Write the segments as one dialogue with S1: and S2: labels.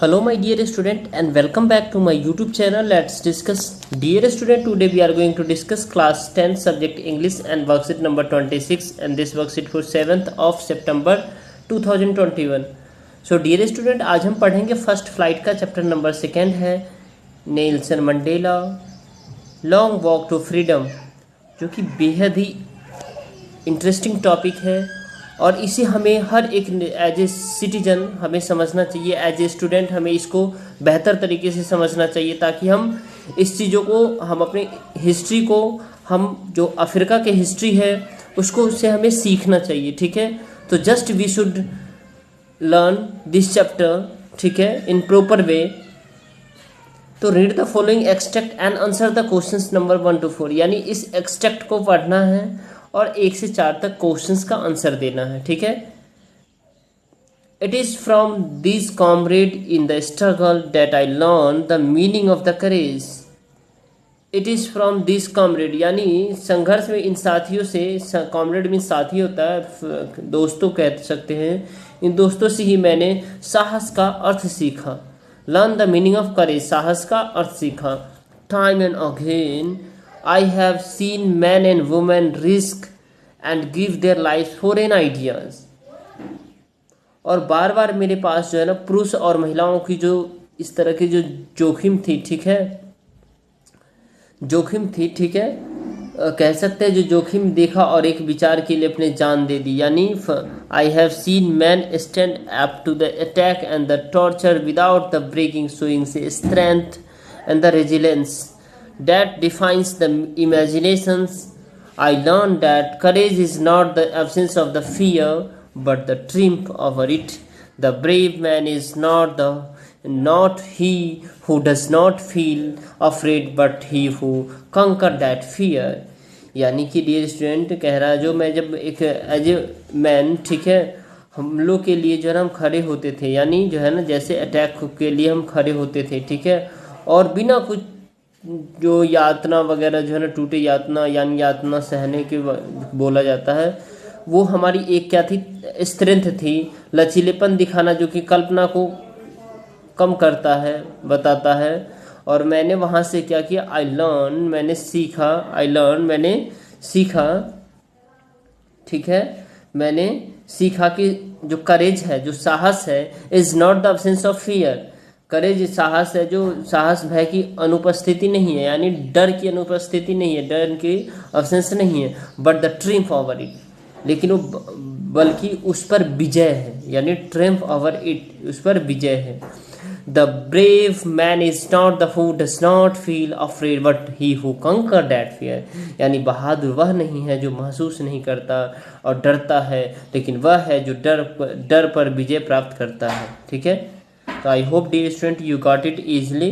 S1: Hello my dear student and welcome back to my YouTube channel. Let's discuss. Dear student, today we are going to discuss class 10 subject English and worksheet number 26 and this worksheet for 7th of September 2021. So dear student, आज हम पढ़ेंगे first flight का chapter number 2 है Nelson Mandela long walk to freedom, जो कि बेहद ही interesting topic है और इसे हमें हर एक एज ए सिटीजन हमें समझना चाहिए। एज ए स्टूडेंट हमें इसको बेहतर तरीके से समझना चाहिए ताकि हम इस चीज़ों को हम अपने हिस्ट्री को हम जो अफ्रीका के हिस्ट्री है उसको उससे हमें सीखना चाहिए। ठीक है, तो just we should learn this chapter, ठीक है, इन प्रॉपर वे। तो read the following extract and answer the questions number 1 to 4, यानी इस एक्सट्रैक्ट को पढ़ना है और 1 से 4 तक क्वेश्चंस का आंसर देना है। ठीक है, it is from this comrade in the struggle that I learn the meaning of the courage. It is from this comrade, यानी संघर्ष में इन साथियों से, कॉमरेड मीन साथी होता है, दोस्तों कह सकते हैं, इन दोस्तों से ही मैंने साहस का अर्थ सीखा। Learn the meaning of courage, साहस का अर्थ सीखा। Time and again I have seen men and women risk and give their lives for an ideas। और बार बार मेरे पास जो है ना पुरुष और महिलाओं की जो इस तरह की जो जोखिम थी, ठीक है, जोखिम थी, ठीक है, कह सकते हैं जो जोखिम देखा और एक विचार के लिए अपने जान दे दी। यानी I have seen men stand up to the attack and the torture without the breaking, showing the strength and the resilience that defines the imaginations. I learned that courage is not the absence of the fear but the triumph over it. The brave man is not he who does not feel afraid but he who conquer that fear। यानी कि dear student कह रहा है जो मैं जब एक as a man, ठीक है, हम लोग के लिए जो है ना हम खड़े होते थे, यानी जो है ना जैसे अटैक के लिए हम खड़े होते थे, ठीक है, और बिना कुछ जो यातना वगैरह जो है ना टूटे यातना यानी यातना सहने के बोला जाता है, वो हमारी एक क्या थी, स्ट्रेंथ थी, लचीलेपन दिखाना जो कि कल्पना को कम करता है, बताता है। और मैंने वहाँ से क्या किया, आई लर्न, मैंने सीखा, आई लर्न, मैंने सीखा, ठीक है, मैंने सीखा कि जो करेज है, जो साहस है, is not the absence of fear. Courage साहस है, जो साहस भय की अनुपस्थिति नहीं है, यानी डर की अनुपस्थिति नहीं है, डर की अब्सेंस नहीं है, but the triumph over it, लेकिन वो बल्कि उस पर विजय है, यानी ट्रिम्फ ओवर इट, उस पर विजय है। The brave man is not the who does not feel afraid but he who कंकर दैट फियर। यानी बहादुर वह नहीं है जो महसूस नहीं करता और डरता है, लेकिन वह है जो डर पर विजय प्राप्त करता है। ठीक है, तो I hope dear student you got it easily.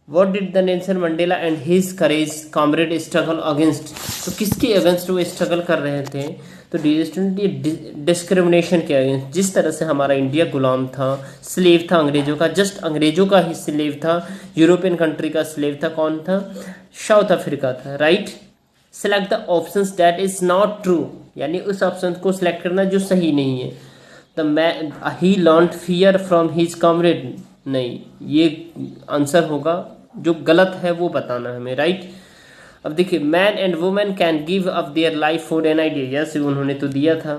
S1: What did the Nelson Mandela and his courage comrade struggle against? तो किसके अगेंस्ट वो स्ट्रगल कर रहे थे? तो डियर स्टूडेंट ये डिस्क्रिमिनेशन के अगेंस्ट। जिस तरह से हमारा इंडिया गुलाम था, स्लेव था अंग्रेजों का, जस्ट अंग्रेजों का ही स्लेव था, यूरोपियन कंट्री का स्लेव था, कौन था? साउथ अफ्रीका था, right. Select the options that is not true, यानी उस ऑप्शन को सिलेक्ट करना जो सही नहीं है। The man he learned fear from his comrade, नहीं, ये आंसर होगा, जो गलत है वो बताना हमें, राइट। अब देखिए, man and women can give up their life for an idea, yes उन्होंने तो दिया था।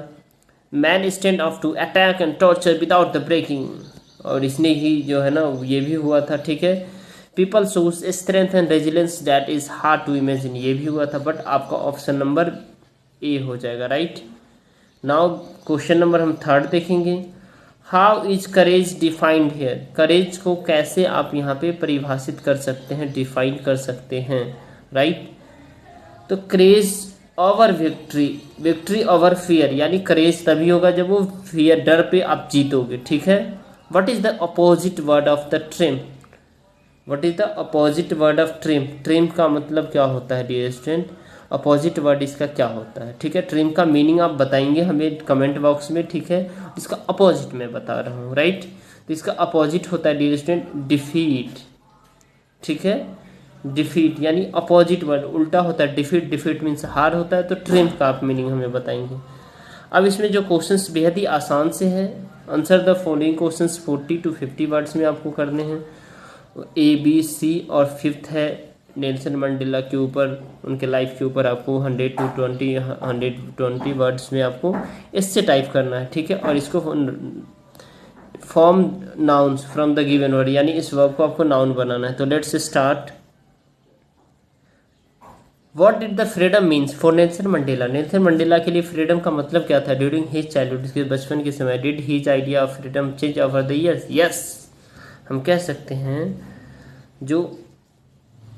S1: Man stand up to attack and torture without the breaking, और इसने ही जो है ना ये भी हुआ था, ठीक है। People shows strength and resilience that is hard to imagine, ये भी हुआ था, बट आपका ऑप्शन नंबर ए हो जाएगा, राइट। नाउ क्वेश्चन नंबर हम 3 देखेंगे। How is courage defined here, courage को कैसे आप यहाँ पे परिभाषित कर सकते हैं, डिफाइन कर सकते हैं, राइट। तो courage over victory, victory over fear, यानी करेज तभी होगा जब वो फियर, डर पे आप जीतोगे, ठीक है। What is the opposite word of the triumph, what is the opposite word of triumph, triumph का मतलब क्या होता है डियर स्टूडेंट, अपोजिट वर्ड इसका क्या होता है, ठीक है। ट्रिम का मीनिंग आप बताएंगे हमें कमेंट बॉक्स में, ठीक है। इसका अपोजिट मैं बता रहा हूँ, राइट। तो इसका अपोजिट होता है डियर स्टूडेंट डिफीट, ठीक है। डिफीट यानी अपोजिट वर्ड उल्टा होता है डिफीट, डिफीट मीन्स हार होता है, तो ट्रिम का आप मीनिंग हमें बताएंगे। अब इसमें जो क्वेश्चंस बेहद ही आसान से है, answer the following questions 40 to 50 words में आपको करने हैं। ए बी सी और फिफ्थ है नेल्सन मंडेला के ऊपर, उनके लाइफ के ऊपर आपको 120 वर्ड्स में आपको इससे टाइप करना है, ठीक है। और इसको form nouns from the given word, यानी इस वर्ब को आपको नाउन बनाना है। तो let's start. What did the freedom means for Nelson Mandela? Nelson Mandela के लिए फ्रीडम का मतलब क्या था? ड्यूरिंग हिज चाइल्डहुड, उसके बचपन के समय। Did his idea of freedom change over the years? Yes, हम कह सकते हैं जो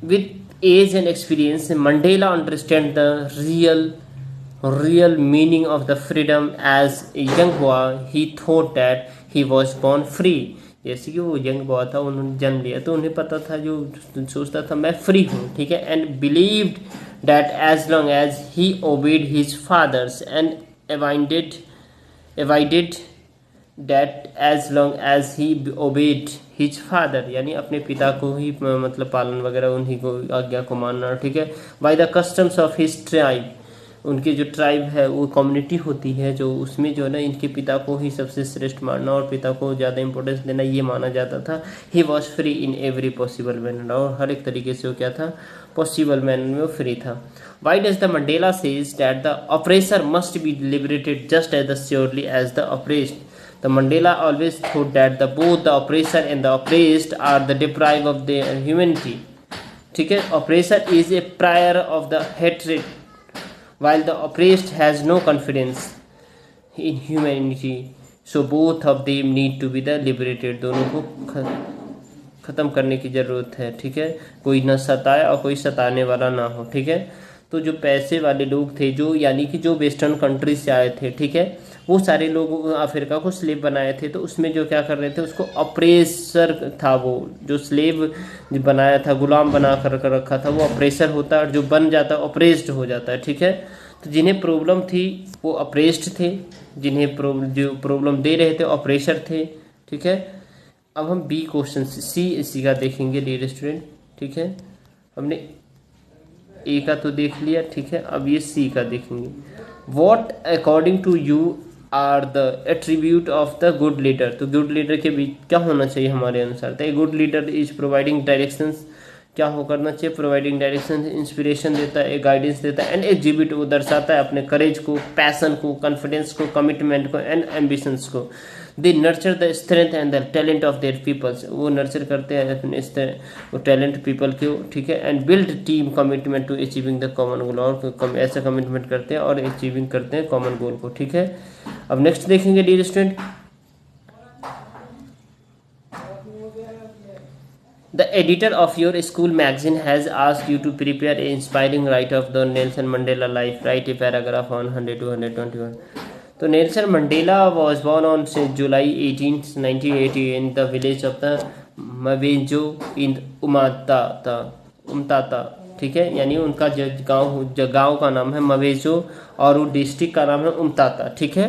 S1: with age and experience Mandela understand the real meaning of the freedom. As a young boy he thought that he was born free. जैसे कि वो young boy था, उन्होंने जन्म लिया तो उन्हें पता था, जो सोचता था मैं फ्री हूँ, ठीक है। And believed that as long as he obeyed his fathers and avoided that as long as he obeyed his father, यानी अपने पिता को ही मतलब पालन वगैरह उन्हीं को आज्ञा को मानना, ठीक है। by the customs of his tribe, उनके जो ट्राइब है वो कम्युनिटी होती है जो उसमें जो है ना इनके पिता को ही सबसे श्रेष्ठ मानना और पिता को ज़्यादा इंपॉर्टेंस देना ये माना जाता था। He was free in every possible manner, और हर एक तरीके से वो क्या था, पॉसिबल मैनर में वो फ्री था। Why does the Mandela says that the oppressor must be liberated just as surely as the oppressed? The Mandela always thought that both the oppressor and the oppressed are the deprived of their humanity. ठीक है, oppressor is a prior of the hatred, while the oppressed has no confidence in humanity. So both of them need to be the liberated. दोनों को ख़त्म करने की ज़रूरत है, ठीक है। कोई न सताए और कोई सताने वाला ना हो, ठीक है। तो जो पैसे वाले लोग थे, जो यानी कि जो वेस्टर्न कंट्रीज से आए थे, ठीक है, वो सारे लोग अफ्रीका को स्लेव बनाए थे। तो उसमें जो क्या कर रहे थे, उसको अप्रेसर था, वो जो स्लेव बनाया था, गुलाम बना कर रखा था, वो अप्रेसर होता है, और जो बन जाता है अप्रेस्ड हो जाता है, ठीक है। तो जिन्हें प्रॉब्लम थी वो अप्रेस्ड थे, जिन्हें जो प्रॉब्लम दे रहे थे अप्रेसर थे, ठीक है। अब हम बी क्वेश्चन सी इसी का देखेंगे डियर स्टूडेंट, ठीक है। हमने ए का तो देख लिया, ठीक है। अब ये सी का देखेंगे। What according to you are the attribute of the good leader? तो गुड लीडर के बीच क्या होना चाहिए हमारे अनुसार? तो a good leader is providing directions, क्या हो करना चाहिए, प्रोवाइडिंग डायरेक्शन, इंस्पिरेशन देता है, गाइडेंस देता है, एंड एग्जिबिट, वो दर्शाता है अपने करेज को, पैसन को, कॉन्फिडेंस को, कमिटमेंट को, एंड एम्बिशंस को। They nurture the strength and the talent of their peoples, वो नर्चर करते हैं अपने वो टैलेंट पीपल को, ठीक है। And build team commitment to achieving the common goal, और ऐसा कमिटमेंट करते हैं और अचीविंग करते हैं कॉमन गोल को, ठीक है। अब नेक्स्ट देखेंगे dear student. The editor of your school magazine has asked you to prepare an inspiring write of the Nelson Mandela life. Write a paragraph on 100 to 121. तो Nelson Mandela was born on July 18, 1980 in the village of the Mawenjo in उमताता, ठीक है। यानी उनका गांव का नाम है मवेजो और वो डिस्ट्रिक्ट का नाम है उमताता, ठीक है।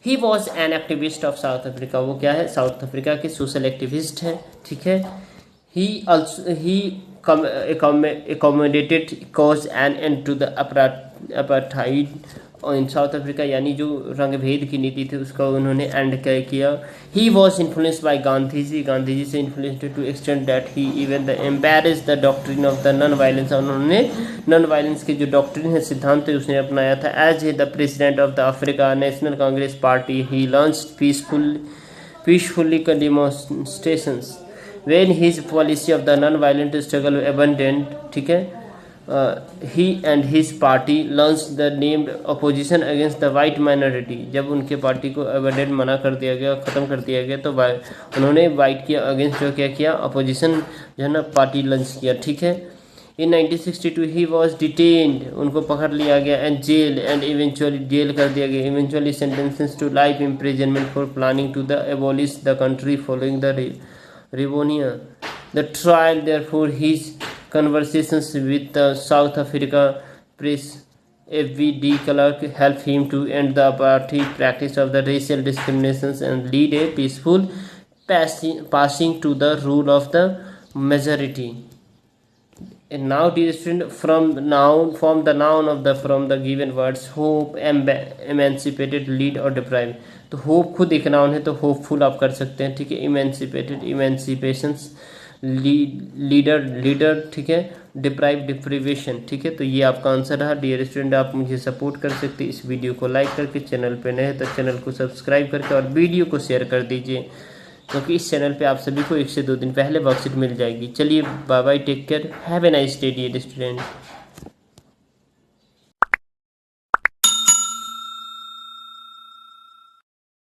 S1: He was an activist of south Africa, वो क्या है, साउथ अफ्रीका के सोशल एक्टिविस्ट हैं, ठीक है। He accommodated cause and end to the apartheid in South Africa, यानी जो रंग भेद की नीति थी उसका उन्होंने एंड किया। He was influenced by Gandhi ji से influenced to extent that he even embraced the doctrine of the non-violence, उन्होंने नॉन वायलेंस के जो डॉक्ट्रिन है, सिद्धांत है, उसने अपनाया था। As the president of the Africa National Congress Party, he launched peacefully demonstrations when his policy of the non-violent struggle abandoned, ठीक है। he and his party launched the named opposition against the white minority, जब उनके party को abandon मना कर दिया गया, ख़त्म कर दिया गया, तो उन्होंने वाइट के अगेंस्ट जो क्या किया, अपोजिशन जो है ना पार्टी लॉन्च किया, ठीक है। In 1962 he was detained, उनको पकड़ लिया गया, and jail and eventually jail कर दिया गया, eventually sentenced to life imprisonment for planning to abolish the country following the Rivonia. The trial, therefore, his conversations with the South Africa press FVD clerk helped him to end the apartheid practice of the racial discriminations and lead a peaceful passing to the rule of the majority. And now, dear student, from the noun of the given words hope, emancipated, lead, or deprive. तो hope खुद एक noun है, तो hopeful आप कर सकते हैं, ठीक है। इमेंसिपेटेड, इमेंसिपेशंस, लीडर, ठीक है। डिप्राइव, डिप्रीवेशन, ठीक है। तो ये आपका आंसर रहा। डियर स्टूडेंट, आप मुझे सपोर्ट कर सकते हैं इस वीडियो को लाइक करके, चैनल पे नए हैं तो चैनल को सब्सक्राइब करके और वीडियो को शेयर कर दीजिए, क्योंकि इस चैनल पे आप सभी को 1 से 2 दिन पहले वर्कशीट मिल जाएगी। चलिए bye bye, take care, have a nice day dear student.